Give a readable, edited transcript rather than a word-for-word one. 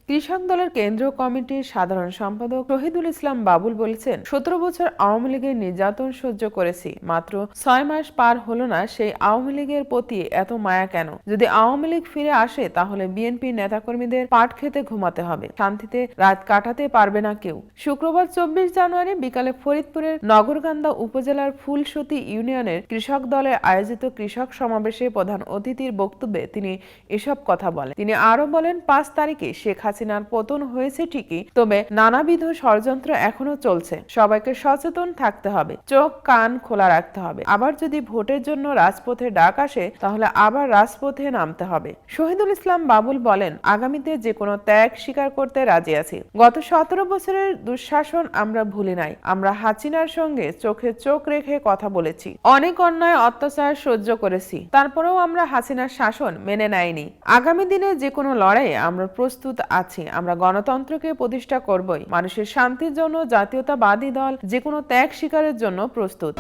কৃষক দলের কেন্দ্রীয় কমিটির সাধারণ সম্পাদক শহীদুল ইসলাম বাবুল বলেছেন, 17 বছর আওয়ামী লীগের নির্যাতন সহ্য করেছি, মাত্র 6 মাস পার হলো না সেই আওয়ামী লীগের প্রতি এত মায়া কেন? যদি আওয়ামী লীগ ফিরে আসে তাহলে বিএনপি নেতাকর্মীদের পাট খেতে ঘুমাতে হবে, শান্তিতে রাত কাটাতে পারবে না কেউ। শুক্রবার 24 জানুয়ারি বিকালে ফরিদপুরের নগরকান্দা উপজেলার ফুলসতী ইউনিয়নের কৃষক দলের আয়োজিত কৃষক সমাবেশে প্রধান অতিথির বক্তব্যে তিনি এসব কথা বলেন। তিনি আরো বলেন, 5 তারিখে শেখ হাসিনার পতন হয়েছে ঠিকই, তবে নানাবিধ ষড়যন্ত্র এখনো চলছে। সবাইকে সচেতন থাকতে হবে, চোখ কান খোলা রাখতে হবে। আবার যদি ভোটের জন্য রাজপথে ডাক আসে তাহলে আবার রাজপথে নামতে হবে। শহীদুল ইসলাম বাবুল বলেন, আগামীতে যে কোনো ত্যাগ স্বীকার করতে রাজি আছি। গত 17 বছরের দুঃশাসন আমরা ভুলি নাই। আমরা হাসিনার সঙ্গে চোখে চোখ রেখে কথা বলেছি, অনেক অন্যায় অত্যাচার সহ্য করেছি, তারপরেও আমরা হাসিনার শাসন মেনে নেয়নি। আগামী দিনে যে কোনো লড়াইয়ে আমরা প্রস্তুত আছি। আমরা গণতন্ত্রকে প্রতিষ্ঠা করবই। মানুষের শান্তির জন্য জাতীয়তাবাদী দল যে কোনো ত্যাগ স্বীকারের জন্য প্রস্তুত।